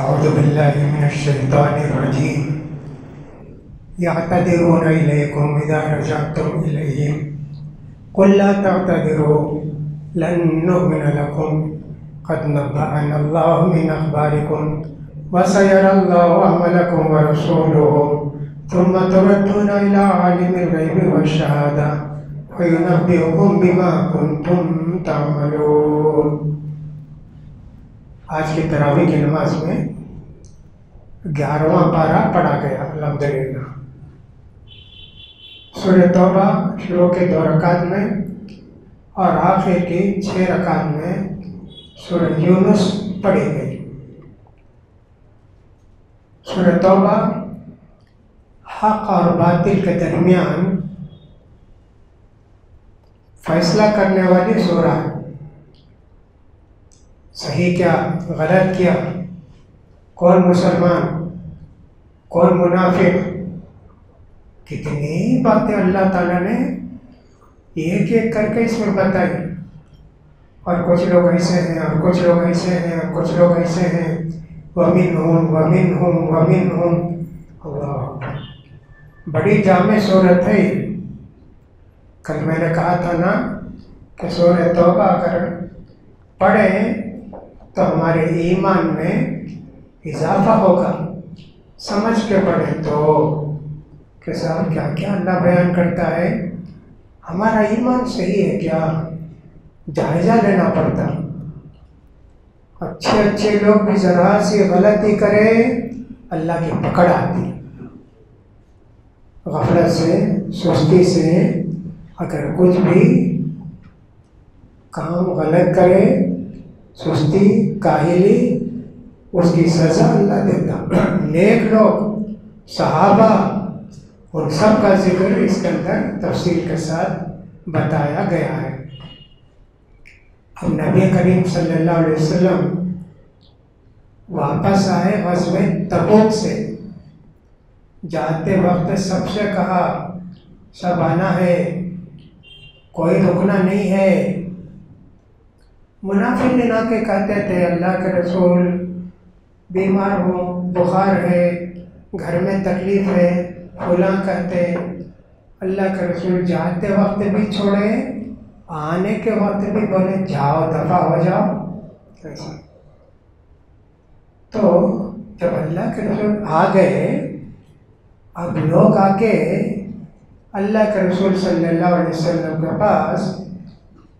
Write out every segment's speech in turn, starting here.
أعوذ بالله من الشيطان الرجيم يعتذرون إليكم إذا رجعتم إليهم قل لا تعتذروا لن نؤمن لكم قد نبأنا الله من أخباركم وسيرى الله عملكم ورسوله ثم تردون إلى عالم الغيب والشهادة وينبئكم بما كنتم تعملون۔ آج کی تراویح کی نماز میں 11واں پارہ پڑھا گیا الحمدللہ۔ سورہ توبہ شروع کے 2 رکعت میں اور آخر کی 6 رکعت میں سورہ یونس پڑھی گئی۔ سورہ توبہ حق اور باطل کے درمیان فیصلہ کرنے والی سورہ ہے۔ صحیح کیا، غلط کیا، کون مسلمان کون منافق، کتنی باتیں اللہ تعالیٰ نے ایک ایک کر کے اس میں بتائی۔ اور کچھ لوگ ایسے ہیں اور کچھ لوگ ایسے ہیں اور کچھ لوگ ایسے ہیں، وَمِنْهُمْ اللہ، بڑی جامع صورت ہے۔ کل میں نے کہا تھا نا کہ سورہ توبہ اگر پڑھیں تو ہمارے ایمان میں اضافہ ہوگا۔ سمجھ کے پڑھیں تو کہ صاحب کیا کیا اللہ بیان کرتا ہے، ہمارا ایمان صحیح ہے کیا، جائزہ لینا پڑتا۔ اچھے لوگ بھی ذرا سی غلطی کرے اللہ کی پکڑ آتی۔ غفلت سے، سستی سے اگر کچھ بھی کام غلط کرے، سستی، کاہلی، اس کی سزا اللہ دیتا۔ نیک لوگ، صحابہ، ان سب کا ذکر اس کے اندر تفصیل کے ساتھ بتایا گیا ہے۔ اب نبی کریم صلی اللہ علیہ وسلم واپس آئے غزوہ تبوک سے۔ جاتے وقت سب سے کہا سب آنا ہے، کوئی رکنا نہیں ہے۔ منافقین آ کے کہتے تھے اللہ کے رسول بیمار ہو، بخار ہے، گھر میں تکلیف ہے، فلاں کہتے۔ اللہ کے رسول جاتے وقت بھی چھوڑے، آنے کے وقت بھی بولے جاؤ دفع ہو جاؤ۔ ایسا تو جب اللہ کے رسول آ گئے، اب لوگ آ کے اللہ کے رسول صلی اللہ علیہ وسلم کے پاس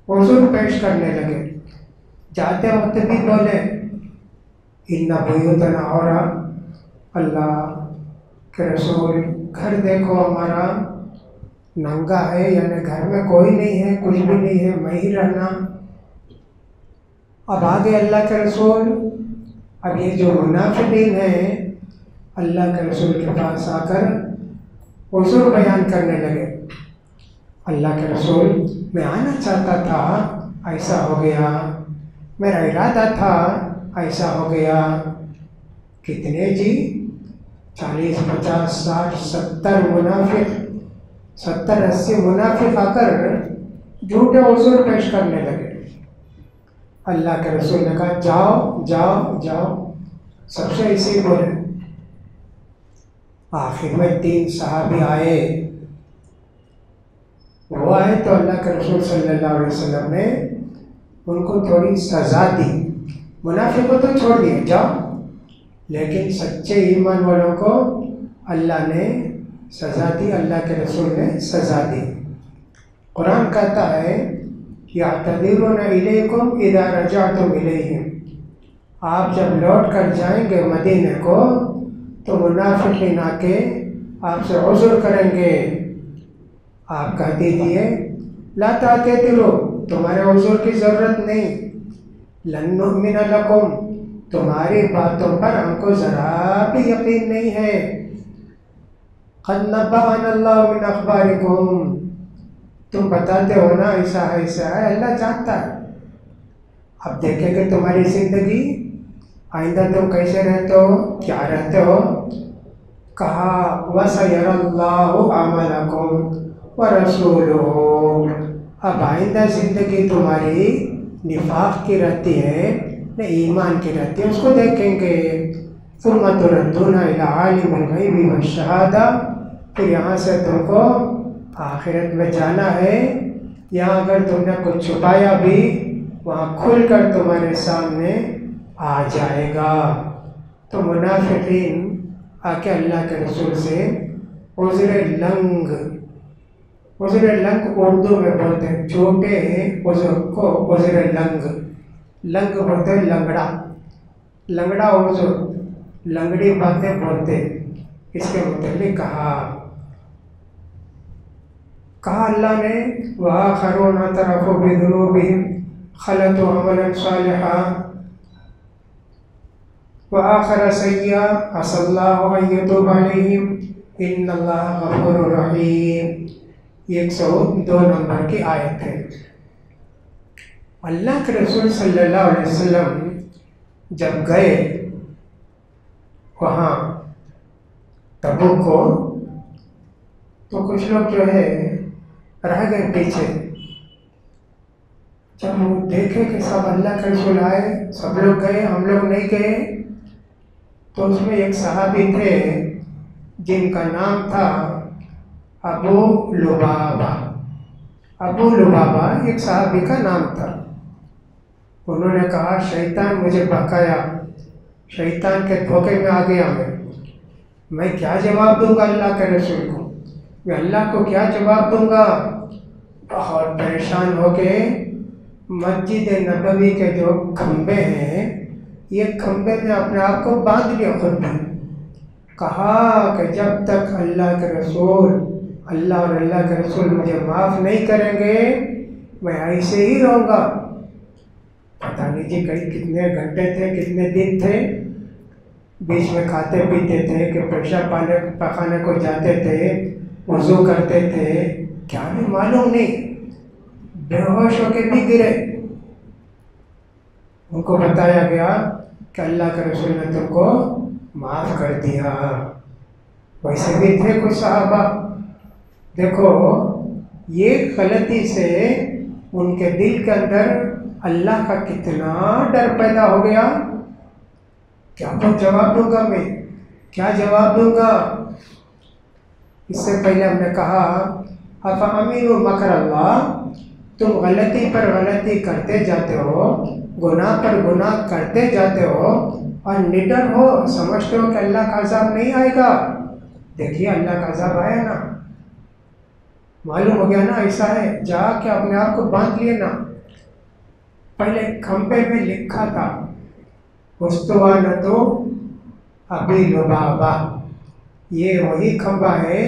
عذر پیش کرنے لگے۔ جاتے وقت بھی بولے ان بیوتنا عورا، اللہ کے رسول گھر دیکھو ہمارا ننگا ہے، یعنی گھر میں کوئی نہیں ہے، کچھ بھی نہیں ہے، میں ہی رہنا۔ اب آگے اللہ کے رسول، اب یہ جو منافقین ہیں اللہ کے رسول کے پاس آ کر عذر بیان کرنے لگے۔ اللہ کے رسول میں آنا چاہتا تھا، ایسا ہو گیا، میرا ارادہ تھا، ایسا ہو گیا۔ کتنے جی؟ 40 50 60 70 منافق، 70 80 منافق آ کر جھوٹے عذر پیش کرنے لگے۔ اللہ کے رسول نے کہا جاؤ جاؤ جاؤ، سب سے اسی بولے۔ آخر میں 3 صحابی آئے، وہ آئے تو اللہ کے رسول صلی اللہ علیہ وسلم نے ان کو تھوڑی سزا دی۔ منافق کو تو چھوڑ دیا جاؤ، لیکن سچے ایمان والوں کو اللہ نے سزا دی، اللہ کے رسول نے سزا دی۔ قرآن کہتا ہے یعتذرون الیکم اذا رجعتم الیہم، آپ جب لوٹ کر جائیں گے مدینے کو تو منافقین آ کے آپ سے عذر کریں گے۔ آپ کہہ دیجیے لا تعتذروا، تمہارے عذر کی ضرورت نہیں، لن نؤمن لکم، تمہاری باتوں پر ہم کو ذرا بھی یقین نہیں ہے، قد نبأنا اللہ من اخبارکم، تم بتاتے ہو نا ایسا ہے ایسا ہے، اللہ جانتا ہے۔ اب دیکھیں کہ تمہاری زندگی آئندہ تم کیسے رہتے ہو، کیا رہتے ہو۔ کہا وَسَيَرَى اللَّهُ عَمَلَكُمْ وَرَسُولُهُ، اب آئندہ زندگی تمہاری نفاق کی رہتی ہے نہ ایمان کی رہتی ہے، اس کو دیکھیں گے۔ ثم تردون الی عالم الغیب والشہادہ، پھر یہاں سے تم کو آخرت میں جانا ہے. یہاں اگر تم نے کچھ چھپایا بھی وہاں کھل کر تمہارے سامنے آ جائے گا. تو منافقین آ کے اللہ کے رسول سے عذر لنگ اردو میں بولتے ہیں، چھوٹے عذر کو عذر لنگ بولتے ہیں، لنگڑا عذر، لنگڑی باتیں بولتے. اس کے متعلق کہا اللہ نے وآخرون اعترفوا بذنوبہم خلطوا عملا صالحا وآخر سیئا عسى اللہ ان یتوب علیہم ان اللہ غفور رحیم. یہ 102 نمبر کی آیت ہے. اللہ کے رسول صلی اللہ علیہ وسلم جب گئے وہاں تبوک کو، تو کچھ لوگ جو ہے رہ گئے پیچھے. جب وہ دیکھے کہ سب اللہ کے رسول آئے، سب لوگ گئے، ہم لوگ نہیں گئے، تو اس میں ایک صحابی تھے جن کا نام تھا ابو لبابہ ایک صحابی کا نام تھا. انہوں نے کہا شیطان مجھے بہکایا، شیطان کے دھوکے میں آ گیا. میں کیا جواب دوں گا اللہ کے رسول کو، میں اللہ کو کیا جواب دوں گا. بہت پریشان ہو کے مسجد نبوی کے جو کھمبے ہیں، یہ کھمبے میں اپنے آپ کو باندھ لیا خود بھی. کہا کہ جب تک اللہ کے رسول، اللہ اور اللہ کے رسول مجھے معاف نہیں کریں گے میں ایسے ہی رہوں گا. پتہ نہیں جی کتنے گھنٹے تھے، کتنے دن تھے، بیچ میں کھاتے پیتے تھے کہ پیشاب پخانے کو جاتے تھے، وضو کرتے تھے، کیا بھی معلوم نہیں. بے ہوش ہو کے بھی گرے. ان کو بتایا گیا کہ اللہ کے رسول نے تم کو معاف کر دیا. ویسے بھی تھے کچھ صحابہ، دیکھو یہ غلطی سے ان کے دل کے اندر اللہ کا کتنا ڈر پیدا ہو گیا. کیا جواب دوں گا میں، کیا جواب دوں گا. اس سے پہلے ہم نے کہا افامنوا مکر اللہ، تم غلطی پر غلطی کرتے جاتے ہو، گناہ پر گناہ کرتے جاتے ہو اور نڈر ہو، سمجھتے ہو کہ اللہ کا عذاب نہیں آئے گا. دیکھیے اللہ کا عذاب آیا نا، معلوم ہو گیا نا ایسا ہے. جا کے اپنے آپ کو باندھ لیے نا. پہلے کھمبے میں لکھا تھا اسطوانۃ ابی لبابہ، یہ وہی کھمبا ہے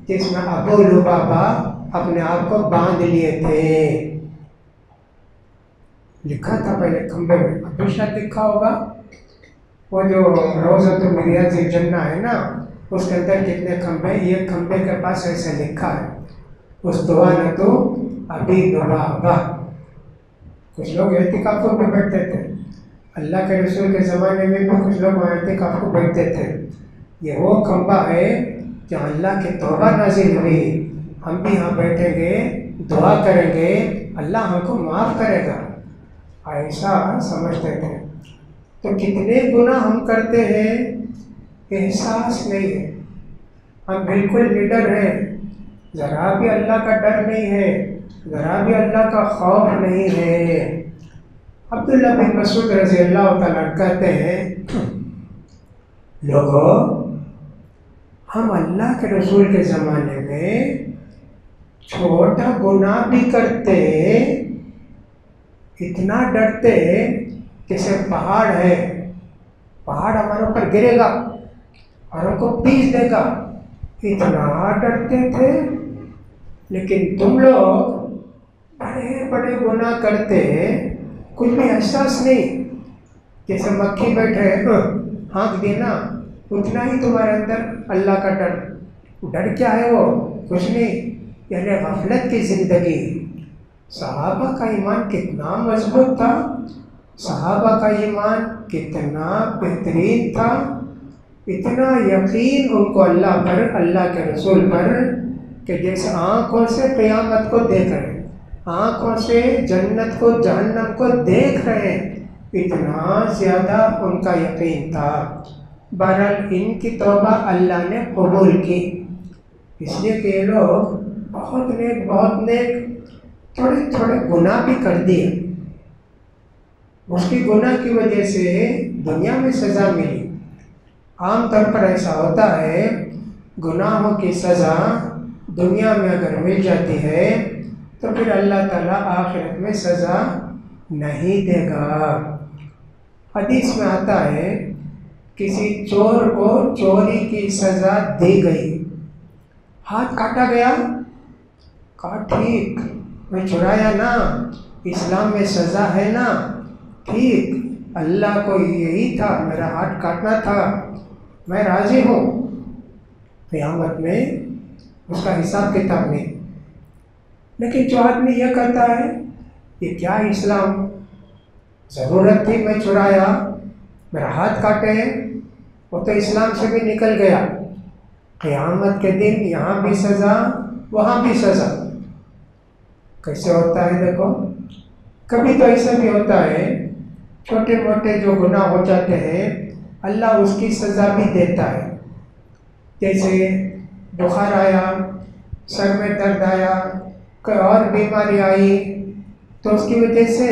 جس میں ابو لبابہ اپنے آپ کو باندھ لیے تھے. لکھا تھا پہلے کھمبے میں، ابھی شاید لکھا ہوگا. وہ جو روضۃ من ریاض الجنہ ہے نا، اس کے اندر کتنے کھمبے، یہ کھمبے کے پاس ایسے لکھا ہے اسطوانۃ ابی لبابہ. کچھ لوگ اعتکافوں میں بیٹھتے تھے، اللہ کے رسول کے زمانے میں بھی کچھ لوگ اعتکاف کو بیٹھتے تھے. یہ وہ کھمبا ہے جہاں اللہ کی توبہ نازل ہوئی. ہم بھی یہاں بیٹھیں گے، دعا کریں گے، اللہ ہم کو معاف کرے گا، ایسا سمجھتے تھے. تو کتنے گناہ ہم کرتے ہیں احساس نہیں ہے. ہم بالکل نڈر ہیں، ذرا بھی اللہ کا ڈر نہیں ہے، ذرا بھی اللہ کا خوف نہیں ہے. عبداللہ بن مسعود رضی اللہ تعالیٰ کہتے ہیں لوگوں، ہم اللہ کے رسول کے زمانے میں چھوٹا گناہ بھی کرتے اتنا ڈرتے جیسے پہاڑ ہے، پہاڑ ہمارے اوپر گرے گا اور ہم کو پیس دے گا، اتنا ڈرتے تھے. لیکن تم لوگ بڑے بڑے گناہ کرتے کچھ بھی احساس نہیں، جیسے مکھی بیٹھے ہانک دینا، اتنا ہی تمہارے اندر اللہ کا ڈر. ڈر کیا ہے وہ؟ کچھ نہیں، یعنی غفلت کی زندگی. صحابہ کا ایمان کتنا مضبوط تھا، صحابہ کا ایمان کتنا بہترین تھا، اتنا یقین ان کو اللہ پر، اللہ کے رسول پر، کہ جیسے آنکھوں سے قیامت کو دیکھ رہے ہیں، آنکھوں سے جنت کو جہنم کو دیکھ رہے ہیں، اتنا زیادہ ان کا یقین تھا. بہرحال ان کی توبہ اللہ نے قبول کی، اس لیے کہ یہ لوگ بہت نیک تھوڑے تھوڑے گناہ بھی کر دیے، اس کی گناہ کی وجہ سے دنیا میں سزا ملی۔ عام طور پر ایسا ہوتا ہے، گناہوں کی سزا دنیا میں اگر مل جاتی ہے تو پھر اللہ تعالیٰ آخرت میں سزا نہیں دے گا۔ حدیث میں آتا ہے کسی چور کو چوری کی سزا دی گئی، ہاتھ کاٹا گیا، کہا ٹھیک میں چرایا نا، اسلام میں سزا ہے نا، ٹھیک اللہ کو یہی تھا، میرا ہاتھ کاٹنا تھا، میں راضی ہوں۔ قیامت میں اس کا حساب کتاب نہیں۔ لیکن جو آدمی یہ کہتا ہے یہ کیا اسلام، ضرورت تھی میں چرایا، میرا ہاتھ کاٹے، وہ تو اسلام سے بھی نکل گیا، قیامت کے دن یہاں بھی سزا وہاں بھی سزا۔ کیسے ہوتا ہے دیکھو، کبھی تو ایسا بھی ہوتا ہے چھوٹے موٹے جو گناہ ہو جاتے ہیں اللہ اس کی سزا بھی دیتا ہے، جیسے بخار آیا، سر میں درد آیا، کوئی اور بیماری آئی تو اس کی وجہ سے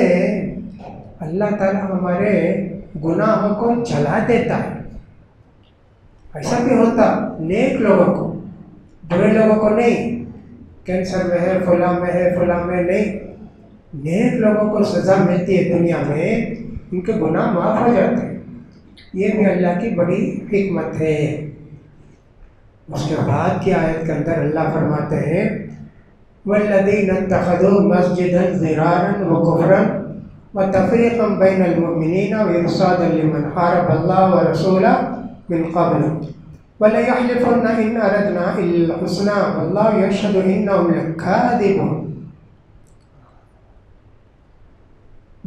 اللہ تعالیٰ ہمارے گناہوں کو جلا دیتا ہے۔ ایسا بھی ہوتا نیک لوگوں کو، برے لوگوں کو نہیں، کینسر میں ہے، فلاں میں ہے، فلاں میں نہیں، نیک لوگوں کو سزا ملتی ہے دنیا میں، ان کے گناہ معاف ہو جاتے ہیں، یہ بھی اللہ کی بڑی حکمت ہے۔ اس کے بعد کی آیت کے اندر اللہ فرماتے ہیں وَالَّذِينَ اتَّخَذُوا مَسْجِدًا ضِرَارًا وَكُفْرًا وَتَفْرِيقًا بَيْنَ الْمُؤْمِنِينَ وَإِرْصَادًا لِمَنْ حَارَبَ اللَّهَ وَرَسُولَهُ مِنْ قَبْلُ وَلَيَحْلِفُنَّ إِنْ أَرَدْنَا إِلَّا الْحُسْنَىٰ وَاللَّهُ يَشْهَدُ إِنَّهُمْ لَكَاذِبُونَ۔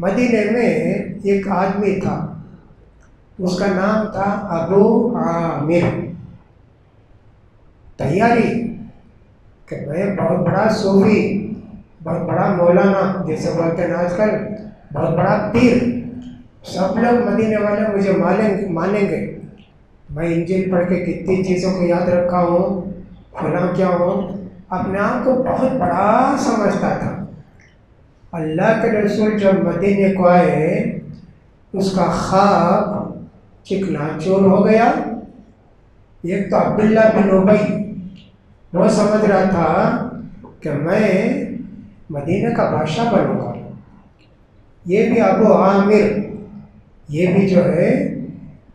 مدینے میں ایک آدمی تھا، اس کا نام تھا ابو عامر۔ تیاری کہ میں بہت بڑا صوفی، بہت بڑا مولانا جیسے بولتے ہیں آج کل، بہت بڑا پیر، سب لوگ مدینے والے مجھے مانیں گے، میں انجیل پڑھ کے کتنی چیزوں کو یاد رکھا ہوں، فلاں کیا ہوں، اپنے آپ کو بہت بڑا سمجھتا تھا۔ اللہ کے رسول جب مدینے کو آئے اس کا خواب چکنا چور ہو گیا۔ ایک تو عبداللہ بن ابی وہ سمجھ رہا تھا کہ میں مدینہ کا بادشاہ بنوں گا، یہ بھی ابو عامر، یہ بھی جو ہے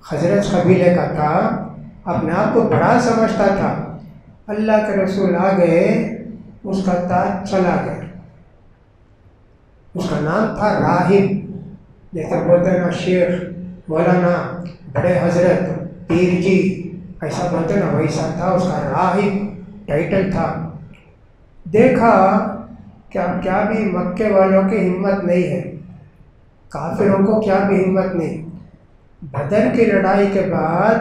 خزرج قبیلے کا تھا، اپنے آپ کو بڑا سمجھتا تھا۔ اللہ کے رسول آ گئے، اس کا تاج چلا گیا۔ اس کا نام تھا راہب، جیسے بولتے ہیں نا شیخ، مولانا، بڑے حضرت، پیر جی، ایسا بولتے نا ویسا تھا، اس کا راہب ٹائٹل تھا۔ دیکھا کہ اب کیا بھی مکے والوں کی ہمت نہیں ہے، کافروں کو کیا بھی ہمت نہیں۔ بدر کی لڑائی کے بعد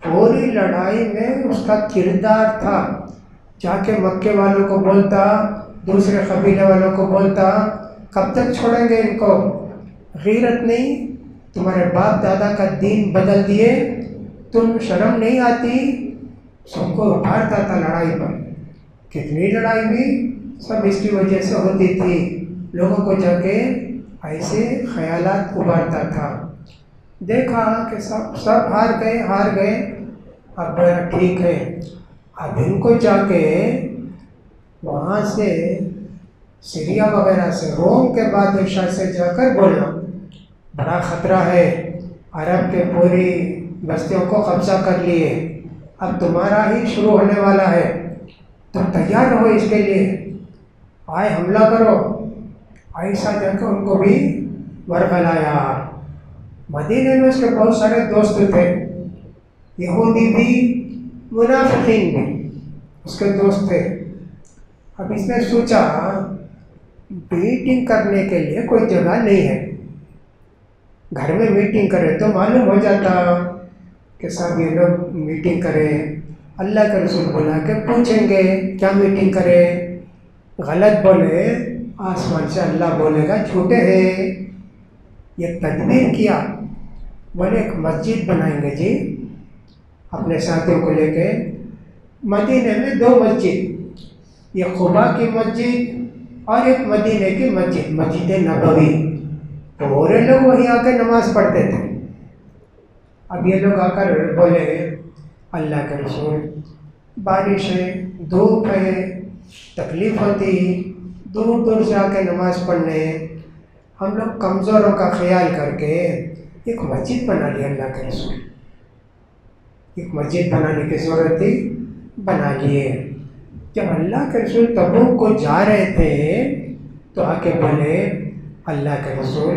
پوری لڑائی میں اس کا کردار تھا، جا کے مکے والوں کو بولتا، دوسرے قبیلے والوں کو بولتا، کب تک چھوڑیں گے ان کو، غیرت نہیں، تمہارے باپ دادا کا دین بدل دیے، تم شرم نہیں آتی، سب کو ابھارتا تھا لڑائی پر۔ کتنی لڑائی بھی سب اس کی وجہ سے ہوتی تھی، لوگوں کو جا کے ایسے خیالات ابھارتا تھا۔ دیکھا کہ سب ہار گئے، اب ٹھیک ہے، اب ان کو جا کے وہاں سے سیریا وغیرہ سے، روم کے بادشاہ سے جا کر بولنا بڑا خطرہ ہے، عرب کے پوری بستیوں کو قبضہ کر لیے، اب تمہارا ہی شروع ہونے والا ہے، تم تیار رہو اس کے لیے، آئے حملہ کرو۔ ایسا جا کے ان کو بھی ورغلایا۔ مدینے میں اس کے بہت سارے دوست تھے، یہودی بھی، منافقین بھی اس کے دوست تھے۔ اب اس نے سوچا میٹنگ کرنے کے لیے کوئی جگہ نہیں ہے، گھر میں میٹنگ کرے تو معلوم ہو جاتا کہ صاحب یہ لوگ میٹنگ کرے، اللہ کے رسول بلا کے پوچھیں گے کیا میٹنگ کرے، غلط بولے آسمان سے اللہ بولے گا جھوٹے ہیں۔ یہ تدبیر کیا، بولے ایک مسجد بنائیں گے جی، اپنے ساتھیوں کو لے کے مدینے میں 2 مسجد، یہ قباء کی مسجد اور ایک مدینے کی مسجد، مسجد نبوی، پورے لوگ وہیں آ کے نماز پڑھتے تھے۔ اب یہ لوگ آ کر بولے اللہ کے رسول بارش ہے، دھوپ ہے، تکلیف ہوتی، دور دور سے آ کے نماز پڑھنے، ہم لوگ کمزوروں کا خیال کر کے ایک مسجد بنا لی اللہ کے رسول، ایک مسجد بنانے کی ضرورت تھی، بنا لیے۔ جب اللہ کے رسول تبوک کو جا رہے تھے تو آ کے بولے اللہ کے رسول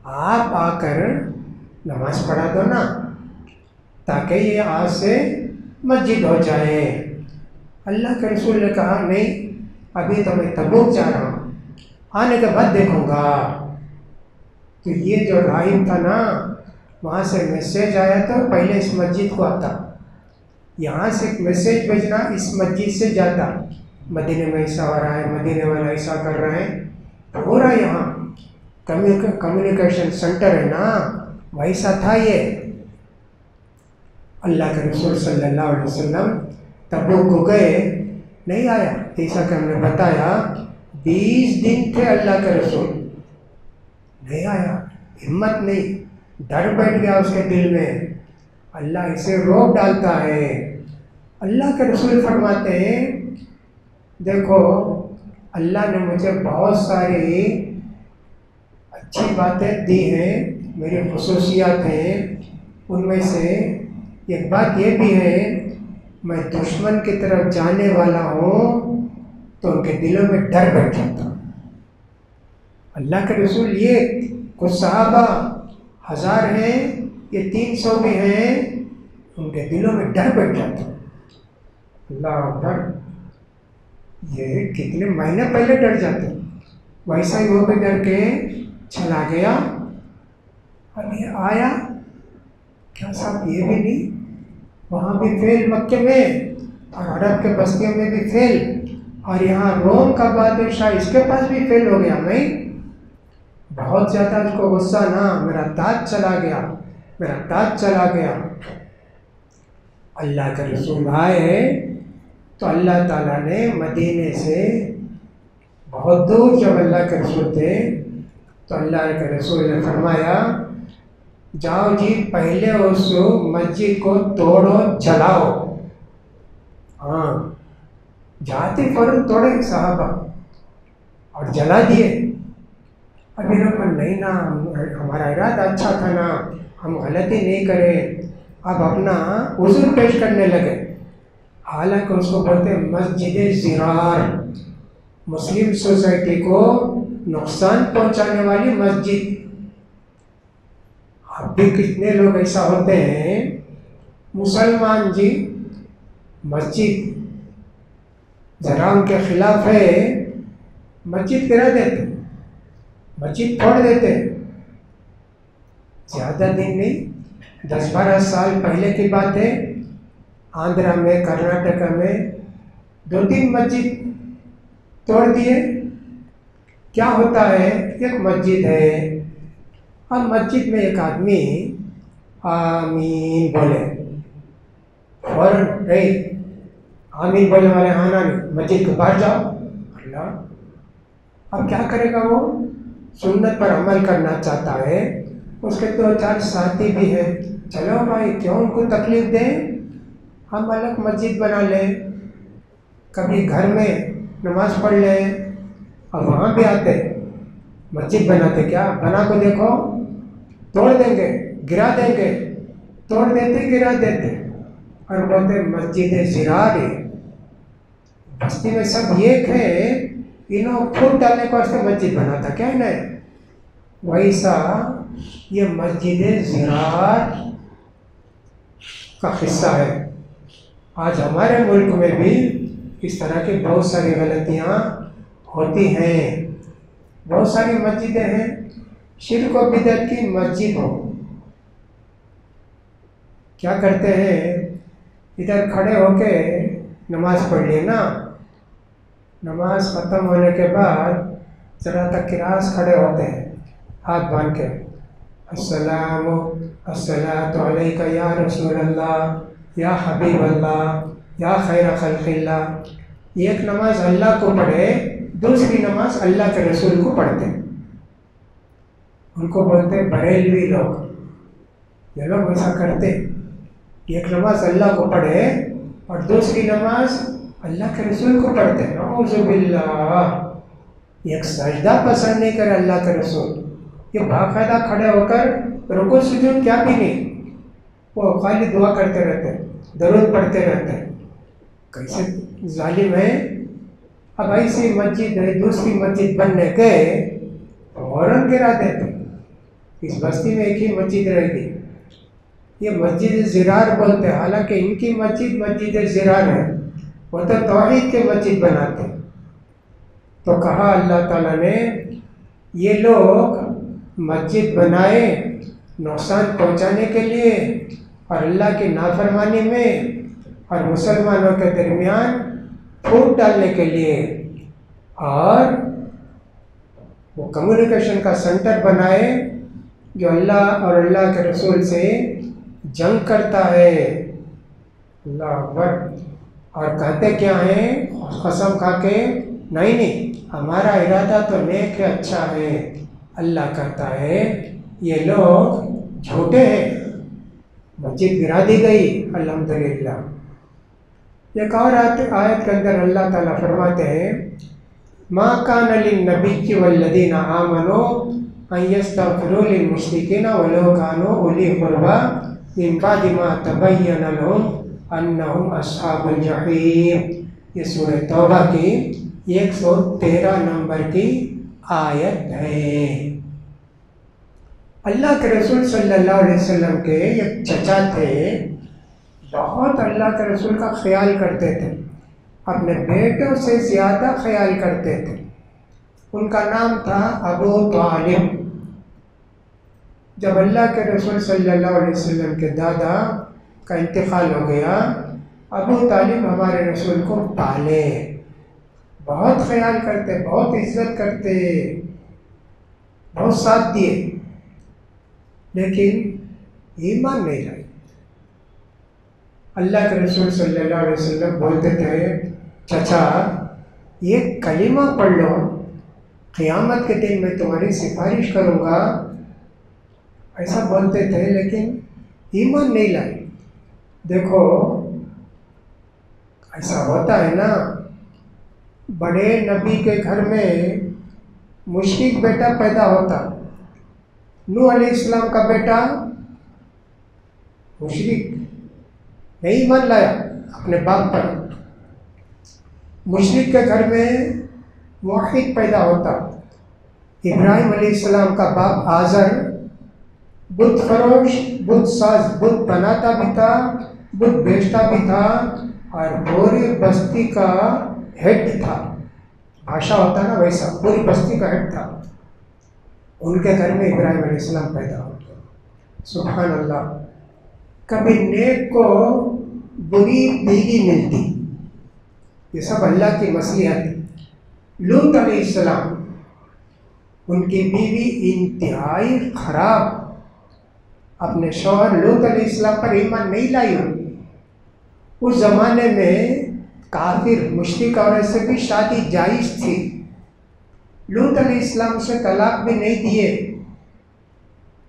آپ آ کر نماز پڑھا دو نا، تاکہ یہ آج سے مسجد ہو جائے۔ اللہ کے رسول نے کہا نہیں، ابھی تو میں تبوک جا رہا ہوں، آنے کے بعد دیکھوں گا۔ تو یہ جو راہب تھا نا، وہاں سے میسیج آیا تو پہلے اس مسجد کو آتا، یہاں سے میسیج بھیجنا اس مسجد سے جاتا، مدینے میں ایسا ہو رہا ہے، مدینے والا ایسا کر رہے ہیں، پورا یہاں کمیونیکیشن سینٹر ہے نا، ویسا تھا یہ۔ اللہ کے رسول صلی اللہ علیہ وسلم تبوک کو گئے، نہیں آیا، جیسا کہ ہم نے بتایا 20 دن تھے اللہ کے رسول، نہیں آیا، ہمت نہیں، ڈر بیٹھ گیا اس کے دل میں، اللہ اسے روک ڈالتا ہے۔ اللہ کے رسول فرماتے ہیں دیکھو اللہ نے مجھے بہت ساری اچھی باتیں دی ہیں، میری خصوصیات ہیں، ان میں سے ایک بات یہ بھی ہے میں دشمن کی طرف جانے والا ہوں تو ان کے دلوں میں ڈر بیٹھ جاتا ہوں۔ اللہ کے رسول یہ کچھ صحابہ 1000 ہیں، یہ 300 بھی ہیں، ان کے دلوں میں ڈر بیٹھ جاتا ہے۔ اللہ اکبر، یہ کتنے مہینے پہلے ڈر جاتے، ویسا ہی وہ بھی ڈر کے چلا گیا۔ اب یہ آیا کیا صاحب، یہ بھی نہیں، وہاں بھی فیل مکے میں اور عرب کے بستیوں میں بھی فیل، اور یہاں روم کا بادشاہ اس کے پاس بھی فیل ہو گیا، نہیں بہت زیادہ اس کو غصہ، نہ میرا تاج چلا گیا، میرا تاج چلا گیا۔ اللہ کے رسول آئے تو اللہ تعالیٰ نے مدینے سے بہت دور، جب اللہ کے رسول تھے تو اللہ کے رسول نے فرمایا جاؤ جی پہلے اس مسجد کو توڑو جلاؤ۔ ہاں جاتے فوراً توڑے صحابہ اور جلا دیے۔ ابھی لوگ نہیں نا، ہمارا ارادہ اچھا تھا نا، ہم غلطی نہیں کریں، اب اپنا عذر پیش کرنے لگے۔ حالانکہ اس کو بولتے ہیں مسجد زرار، مسلم سوسائٹی کو نقصان پہنچانے والی مسجد۔ اب بھی کتنے لوگ ایسا ہوتے ہیں، مسلمان جی مسجد ذرا ان کے خلاف ہے، مسجد گرا دیتے، مسجد پھوڑ دیتے۔ زیادہ دن نہیں، 10-12 سال پہلے کی بات ہے، آندھرا میں، کرناٹکا میں 2-3 مسجد توڑ دیے۔ کیا ہوتا ہے، ایک مسجد ہے اور مسجد میں ایک آدمی آمین بولے، فوراً آمین بولنے والے آنا نہیں، مسجد کے باہر جاؤ۔ اللہ اب کیا کرے گا، وہ سنت پر عمل کرنا چاہتا ہے، اس کے 2-4 ساتھی بھی ہیں، چلو بھائی کیوں ان کو تکلیف دیں، ہم الگ مسجد بنا لیں، کبھی گھر میں نماز پڑھ لیں، اور وہاں بھی آتے مسجد بناتے، کیا بنا کو دیکھو، توڑ دیں گے، گرا دیں گے، توڑ دیتے گرا دیتے، اور بولتے مسجد زرار ہے، بستی میں سب ایک ہے، انہوں پھوٹ ڈالنے کو واسطے مسجد بناتا، کیا ہے نا، ویسا یہ مسجد زرار کا قصہ ہے۔ آج ہمارے ملک میں بھی اس طرح کی بہت ساری غلطیاں ہوتی ہیں، بہت ساری مسجدیں ہیں شرک و بدعت کی مسجد ہو، کیا کرتے ہیں ادھر کھڑے ہو کے نماز پڑھ لیے نا، نماز ختم ہونے کے بعد ذرا تک کراس کھڑے ہوتے ہیں ہاتھ باندھ کے، السلام الصلاۃ علیک یا رسول اللہ، یا حبیب اللہ یا خیر خلق اللہ، ایک نماز اللہ کو پڑھے، دوسری نماز اللہ کے رسول کو پڑھتے ہیں، ان کو بولتے ہیں بریلوی لوگ، یہ لوگ ایسا کرتے، ایک نماز اللہ کو پڑھے اور دوسری نماز اللہ کے رسول کو پڑھتے ہیں، نعوذ باللہ، ایک سجدہ پسند نہیں کرے اللہ کے رسول، یہ باقاعدہ کھڑے ہو کر رکوع سجود کیا بھی نہیں، وہ خالی دعا کرتے رہتے ہیں، درود پڑھتے رہتے ہیں، کیسے ظالم ہے۔ اب ایسی مسجد ہے، دوسری مسجد بننے گئے فوراً گرا دیتے، اس بستی میں ایک ہی مسجد رہے گی، یہ مسجد زرار بولتے ہیں، حالانکہ ان کی مسجد زرار ہے، وہ تو توحید کے مسجد بناتے ہیں۔ تو کہا اللہ تعالیٰ نے یہ لوگ مسجد بنائے نقصان پہنچانے کے لیے اور اللہ کی نافرمانی میں اور مسلمانوں کے درمیان پھوٹ ڈالنے کے لیے، اور وہ کمیونیکیشن کا سینٹر بنائے جو اللہ اور اللہ کے رسول سے جنگ کرتا ہے، اللہ اکبر، اور کہتے کیا ہیں قسم کھا کے، نہیں ہمارا ارادہ تو نیک ہے، اچھا ہے، اللہ کہتا ہے یہ لوگ جھوٹے ہیں، مسجد گرا دی گئی الحمدللہ۔ ایک اور آیت کے اندر اللہ تعالیٰ فرماتے ہیں ما کان للنبی والذین آمنوا ان یستغفروا للمشرکین ولو کانوا اولی قربی من بعد ما تبین لهم انہم اصحاب الجحیم، یہ سورہ توبہ کی 113 نمبر کی آیت ہے۔ اللہ کے رسول صلی اللہ علیہ وسلم کے ایک چچا تھے، بہت اللہ کے رسول کا خیال کرتے تھے، اپنے بیٹوں سے زیادہ خیال کرتے تھے، ان کا نام تھا ابو طالب۔ جب اللہ کے رسول صلی اللہ علیہ وسلم کے دادا کا انتقال ہو گیا، ابو طالب ہمارے رسول کو پالے، بہت خیال کرتے، بہت عزت کرتے، بہت ساتھ دیے، لیکن ایمان نہیں لائے۔ اللہ کے رسول صلی اللہ علیہ وسلم بولتے تھے چچا یہ کلمہ پڑھ لو، قیامت کے دن میں تمہاری سفارش کروں گا، ایسا بولتے تھے، لیکن ایمان نہیں لائے۔ دیکھو ایسا ہوتا ہے نا، بڑے نبی کے گھر میں مشرک بیٹا پیدا ہوتا، نوح علیہ السلام کا بیٹا مشرک، نہیں مان لایا اپنے باپ پر۔ مشرک کے گھر میں موحد پیدا ہوتا، ابراہیم علیہ السلام کا باپ آزر بت فروش، بت ساز، بت بناتا بھی تھا، بت بیچتا بھی تھا، اور پوری بستی کا ہیڈ تھا، بادشاہ ہوتا نا ویسا، پوری بستی کا ہیڈ تھا۔ ان کے گھر میں ابراہیم علیہ السلام پیدا ہوتا، سبحان اللہ۔ کبھی نیک کو بری بیوی ملتی، یہ سب اللہ کی مصلحت۔ لوط علیہ السلام، ان کی بیوی انتہائی خراب، اپنے شوہر لوط علیہ السلام پر ایمان نہیں لائی۔ اس زمانے میں کافر مشرک عورت سے بھی شادی جائز تھی، لوط علیہ السلام سے طلاق بھی نہیں دیے۔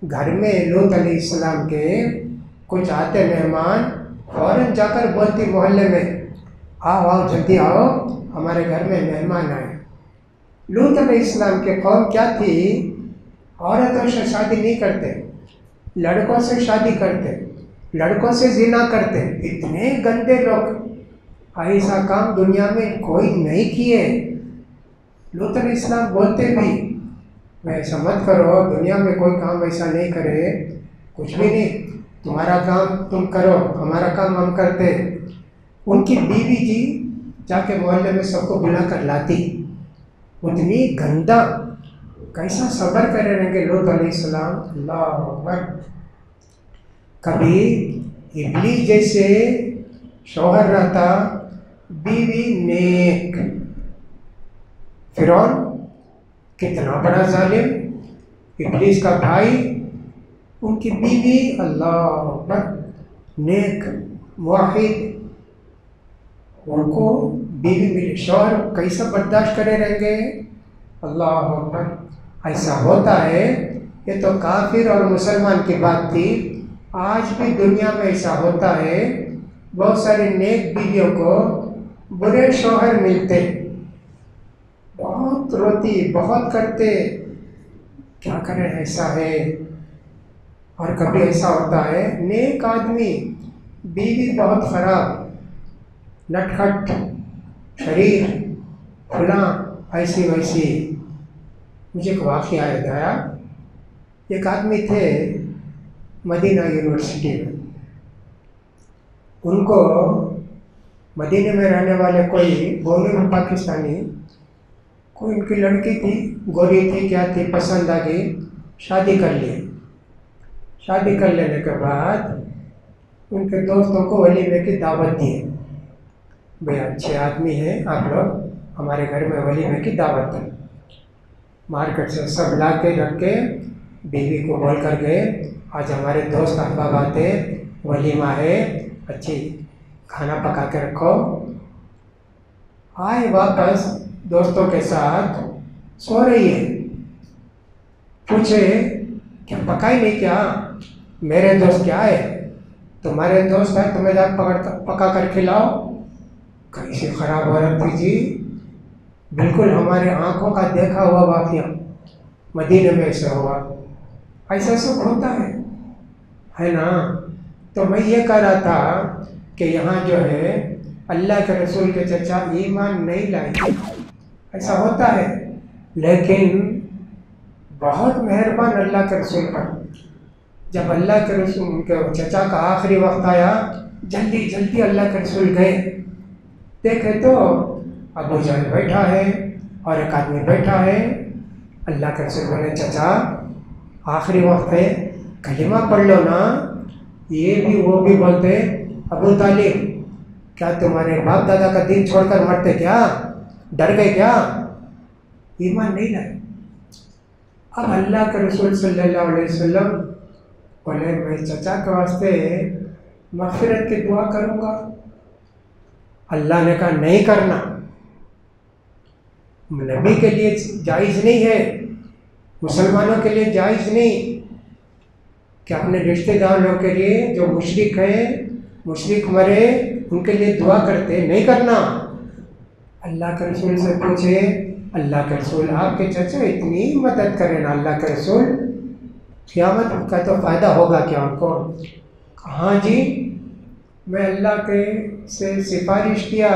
گھر میں لوط علیہ السلام کے کچھ آتے مہمان، فوراً جا کر بولتی محلے میں، آؤ جلدی آؤ، ہمارے گھر میں مہمان آئے۔ لوط علیہ السلام کے قوم کیا تھی، عورتوں سے شادی نہیں کرتے، لڑکوں سے شادی کرتے، لڑکوں سے زنا کرتے، اتنے گندے لوگ، ایسا کام دنیا میں کوئی نہیں کیے۔ لوط علیہ السلام بولتے بھی ایسا مت کرو، دنیا میں کوئی کام ایسا نہیں کرے، کچھ بھی نہیں، تمہارا کام تم کرو، ہمارا کام ہم کرتے۔ ان کی بیوی جی جا کے محلے میں سب کو بلا کر لاتی، اتنی گندا، کیسا صبر کرے رہیں گے لوط علیہ السلام، اللہ اکبر۔ کبھی ابلیس جیسے شوہر رہتا، بیوی نیک، فرعون کتنا بڑا ظالم، ابلیس کا بھائی، ان کی بیوی اللہ اکبر نیک، موحد، ان کو بیوی ملی، شوہر کیسا برداشت کرے رہیں گے؟ اللہ اکبر! ایسا ہوتا ہے، یہ تو کافر اور مسلمان کی بات تھی، آج بھی دنیا میں ایسا ہوتا ہے، بہت ساری نیک بیویوں کو برے شوہر ملتے، بہت روتی، بہت کرتے، کیا کریں، ایسا ہے۔ اور کبھی ایسا ہوتا ہے نیک آدمی، بیوی بہت خراب، نٹ کھٹ، شریر، فلاں، ایسی ویسی۔ مجھے ایک واقعہ یاد آیا، ایک آدمی تھے مدینہ یونیورسٹی میں، ان کو مدینہ میں رہنے والے کوئی بولے پاکستانی، کوئی ان کی لڑکی تھی، گوری تھی، کیا تھی، پسند آ گئی، شادی کر لی۔ شادی کر لینے کے بعد ان کے دوستوں کو ولیمے کی دعوت دی، بھئی اچھے آدمی ہیں آپ لوگ، ہمارے گھر میں ولیمے کی دعوت ہے۔ مارکیٹ سے سب لا کے رکھ کے بیوی کو بول کر گئے، آج ہمارے دوست احباب آتے، ولیمہ ہے، اچھی کھانا پکا کے رکھو۔ آئے واپس دوستوں کے ساتھ، سو رہی ہے، پوچھے کیا پکائی نہیں کیا؟ میرے دوست کیا ہے، تمہارے دوست ہے، تمہیں جا پکا کر کھلاؤ۔ کیسی خراب عورت تھی جی، بالکل ہمارے آنکھوں کا دیکھا ہوا واقعہ، مدینہ میں ایسا ہوا، ایسا سب ہوتا ہے نا۔ تو میں یہ کہہ رہا تھا کہ یہاں جو ہے اللہ کے رسول کے چچا ایمان نہیں لائے، ایسا ہوتا ہے، لیکن بہت مہربان اللہ کے رسول پر۔ جب اللہ کے رسول ان کے چچا کا آخری وقت آیا، جلدی جلدی اللہ کے رسول گئے، دیکھے تو ابو جہل بیٹھا ہے اور ایک آدمی بیٹھا ہے۔ اللہ کے رسول بولے چچا آخری وقت ہے، کلمہ پڑھ لو نا۔ یہ بھی وہ بھی بولتے، ابو طالب کیا تمہارے باپ دادا کا دین چھوڑ کر مرتے کیا؟ ڈر گئے کیا؟ ایمان نہیں لائے۔ اب اللہ کے رسول صلی اللہ علیہ وسلم بولے میں چچا کے واسطے مغفرت کی دعا کروں گا۔ اللہ نے کہا نہیں کرنا، نبی کے لیے جائز نہیں ہے، مسلمانوں کے لیے جائز نہیں کہ اپنے رشتہ داروں کے لیے جو مشرک ہیں، مشرک مرے، ان کے لیے دعا کرتے، نہیں کرنا۔ اللہ کے رسول سے پوچھے، اللہ کے رسول آپ کے چچا اتنی مدد کریں نا، اللہ کے رسول قیامت کا تو فائدہ ہوگا کیا ان کو؟ ہاں جی، میں اللہ کے سے سفارش کیا،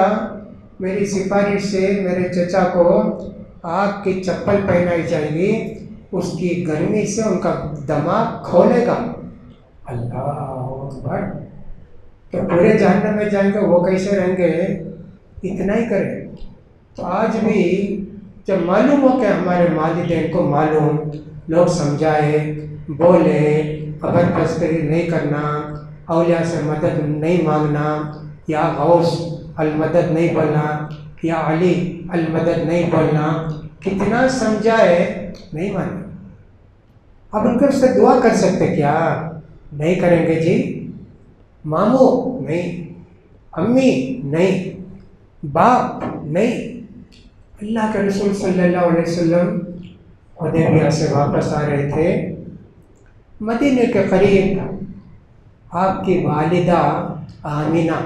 میری سفارش سے میرے چچا کو آگ کی چپل پہنائی جائے گی، اس کی گرمی سے ان کا دماغ کھولے گا۔ اللہ اکبر! تو پورے جہنم میں جائیں گے، وہ کیسے رہیں گے؟ اتنا ہی کریں۔ تو آج بھی جب معلوم ہو کہ ہمارے والدین کو معلوم، لوگ سمجھائے، بولے، خبر پرستی نہیں کرنا، اولیاء سے مدد نہیں مانگنا، یا غوث المدد نہیں بولنا، یا علی المدد نہیں بولنا، کتنا سمجھائے نہیں مانے۔ اب ان کو سے دعا کر سکتے کیا؟ نہیں کریں گے جی۔ ماموں نہیں، امی نہیں، باپ نہیں۔ اللہ کے رسول صلی اللہ علیہ وسلم حدیبیہ سے واپس آ رہے تھے، مدینے کے قریب آپ کی والدہ آمینہ،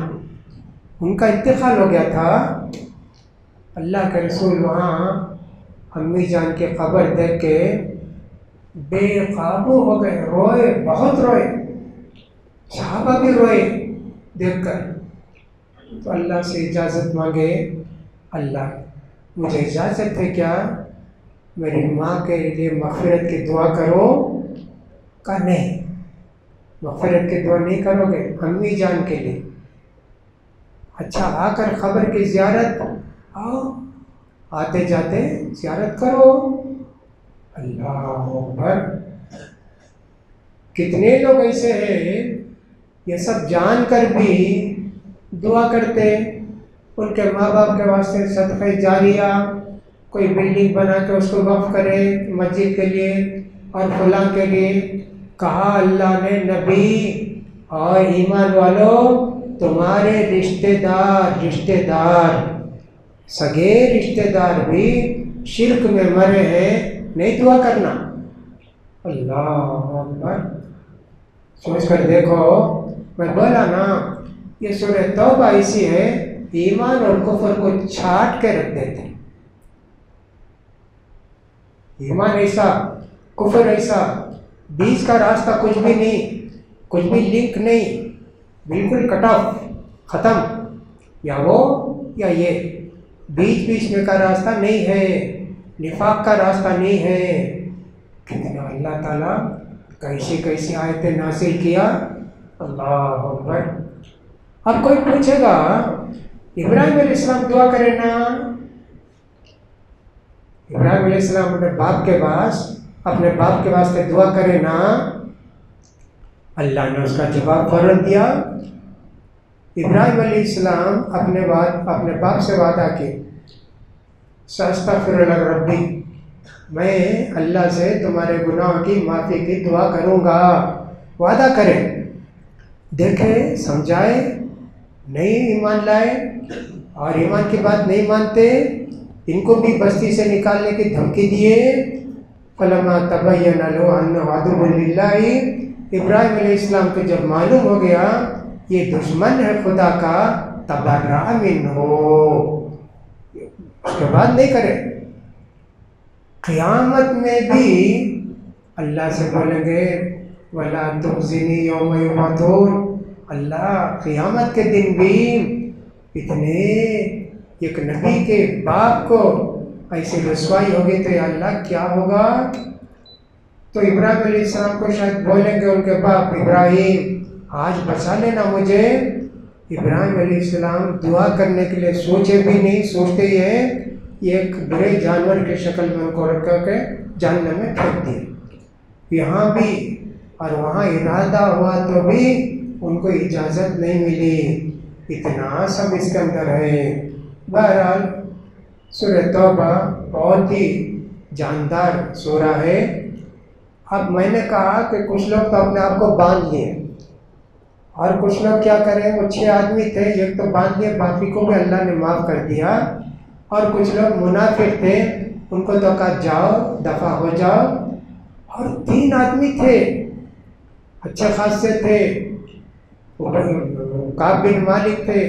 ان کا انتقال ہو گیا تھا۔ اللہ کے رسول وہاں امی جان کی قبر دیکھ کے بے قابو ہو گئے، روئے، بہت روئے، صحابہ بھی روئے دیکھ کر۔ تو اللہ سے اجازت مانگے، اللہ مجھے اجازت ہے کیا میری ماں کے لیے مغفرت کی دعا کرو؟ کہا نہیں، مغفرت کی دعا نہیں کرو گے، امی جان کے لیے۔ اچھا آ کر قبر کی زیارت، آؤ آتے جاتے زیارت کرو۔ اللہ اکبر! کتنے لوگ ایسے ہیں یہ سب جان کر بھی دعا کرتے، ان کے ماں باپ کے واسطے صدقہ جاریہ، کوئی بلڈنگ بنا کے اس کو وقف کرے مسجد کے لیے اور فلاں کے لیے۔ کہا اللہ نے نبی اور ایمان والو تمہارے رشتے دار سگے رشتے دار بھی شرک میں مرے ہیں، نہیں دعا کرنا۔ اللہ اکبر، سوچ کر دیکھو، میں بولا نا یہ سورہ توبہ ایسی ہے ایمان اور کفر کو چھاٹ کے رکھ دیتے، ایمان ایسا کفر ایسا، بیچ کا راستہ کچھ بھی نہیں، کچھ بھی لنک نہیں، بالکل کٹ آف، ختم، یا وہ یا یہ، بیچ میں کا راستہ نہیں ہے، نفاق کا راستہ نہیں ہے۔ کتنا اللہ تعالیٰ کیسی آیتیں نازل کیا، اللہ اکبر۔ اب کوئی پوچھے گا ابراہیم علیہ السلام دعا کرے نا، ابراہیم علیہ السلام اپنے باپ کے واسطے دعا کرے نا، اللہ نے اس کا جواب فوراً دیا۔ ابراہیم علیہ السلام اپنے باپ سے وعدہ کی، ساستغفر لک ربی، میں اللہ سے تمہارے گناہوں کی معافی کی دعا کروں گا، وعدہ کرے۔ دیکھے سمجھائے، نہیں ایمان لائے اور ایمان کی بات نہیں مانتے، ان کو بھی بستی سے نکالنے کی دھمکی دیے۔ فلما تبین له انه عدو للہ، ابراہیم علیہ السلام کو جب معلوم ہو گیا یہ دشمن ہے خدا کا، تبرأ منہ، اس کے بعد نہیں کرے۔ قیامت میں بھی اللہ سے بولیں گے وَلَا تُخْزِنِي يَوْمَ يُبْعَثُونَ، اللہ قیامت کے دن بھی اتنے ایک نبی کے باپ کو ایسی رسوائی ہوگی تو یا اللہ کیا ہوگا؟ تو ابراہیم علیہ السلام کو شاید بولیں گے ان کے باپ، ابراہیم آج بچا لینا مجھے۔ ابراہیم علیہ السلام دعا کرنے کے لیے سوچے بھی نہیں، سوچتے ہی ہیں ایک برے جانور کی شکل میں ان کو رکھ کے جہنم میں پھینک دیا۔ یہاں بھی اور وہاں ارادہ ہوا تو بھی ان کو اجازت نہیں ملی، اتنا سب اس کے اندر ہے۔ بہرحال سورہ توبہ بہت ہی جاندار سورہ ہے۔ اب میں نے کہا کہ کچھ لوگ تو اپنے آپ کو باندھ لیے، اور کچھ لوگ کیا کریں، وہ 6 آدمی تھے، ایک تو باندھ لیے، باقی کو بھی اللہ نے معاف کر دیا، اور کچھ لوگ منافق تھے، ان کو تو کہا جاؤ دفع ہو جاؤ۔ اور 3 آدمی تھے اچھے خاصے تھے، کعب بن مالک تھے،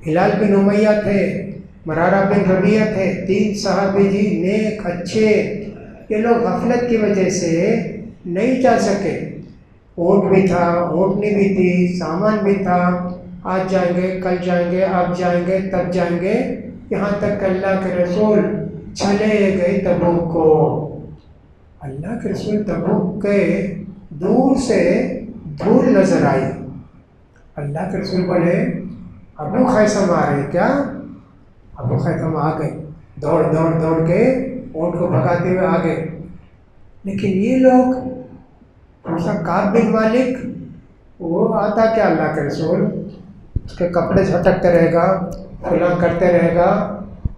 ہلال بن امیہ تھے، مرارہ بن ربیعہ تھے، 3 صحابی جی نیک اچھے، یہ لوگ غفلت کی وجہ سے نہیں جا سکے۔ اونٹ بھی تھا، اونٹنی بھی تھی، سامان بھی تھا، آج جائیں گے کل جائیں گے اب جائیں گے تب جائیں گے، یہاں تک کہ اللہ کے رسول چلے گئے تبوک کو۔ اللہ کے رسول تبوک کے دور سے دھول نظر آئی، اللہ کے رسول بولے ابو خیثم آ رہے کیا؟ ابو خیثم آ گئے، دوڑ کے اونٹ کو بھگاتے ہوئے آ گئے۔ لیکن یہ لوگ کعب بن مالک، وہ آتا کیا اللہ کے رسول، اس کے کپڑے جھٹکتے رہے گا، فلاں کرتے رہے گا،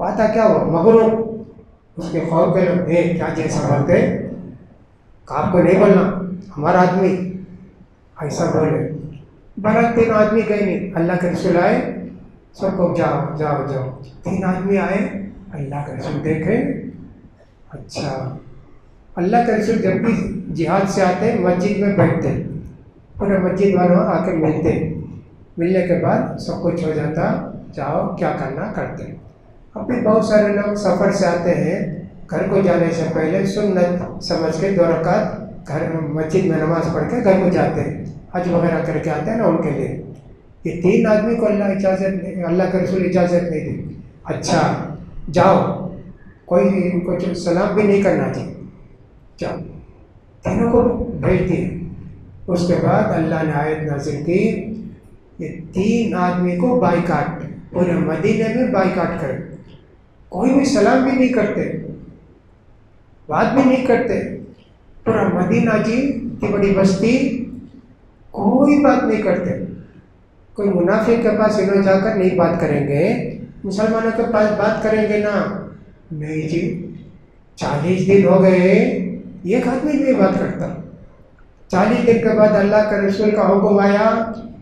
آتا کیا وہ مغرور، اس کے خوف کے لوگ کیا جیسا بولتے، کعب کو نہیں بولنا ہمارا آدمی، ایسا بولے۔ برات 3 آدمی گئے نہیں، اللہ کے رسول آئے، سب کو جاؤ 3 آدمی آئے، اللہ کے رسول دیکھے، اچھا اللہ کے رسول جب بھی جہاد سے آتے مسجد میں بیٹھتے، پورے مسجد والوں آ کے ملنے کے بعد سب کچھ ہو جاتا، جاؤ کیا کرنا کرتے۔ اب بھی بہت سارے لوگ سفر سے آتے ہیں، گھر کو جانے سے پہلے سنت سمجھ کے 2 رکعت گھر مسجد میں نماز پڑھ کے گھر کو جاتے ہیں، حج وغیرہ کر کے آتے ہیں نا ان کے لیے۔ یہ 3 آدمی کو اللہ کے رسول اجازت نہیں دی، اچھا جاؤ، کوئی ان کو سلام بھی نہیں کرنا چاہیے، جاؤ، تینوں کو بھیج دیے۔ اس کے بعد اللہ نے آیت نازل کی، یہ 3 آدمی کو بائیکاٹ، پورے مدینے میں بائیکاٹ کرے، کوئی بھی سلام بھی نہیں کرتے، بات بھی نہیں کرتے، پورا مدینہ جی اتنی بڑی بستی، کوئی بات نہیں کرتے۔ کوئی منافق کے پاس انہوں جا کر نہیں بات کریں گے، مسلمانوں کے پاس بات کریں گے نا، نہیں جی 40 دن ہو گئے ایک آدمی نہیں بات کرتا۔ 40 دن کے بعد اللہ کے رسول کا حکم آیا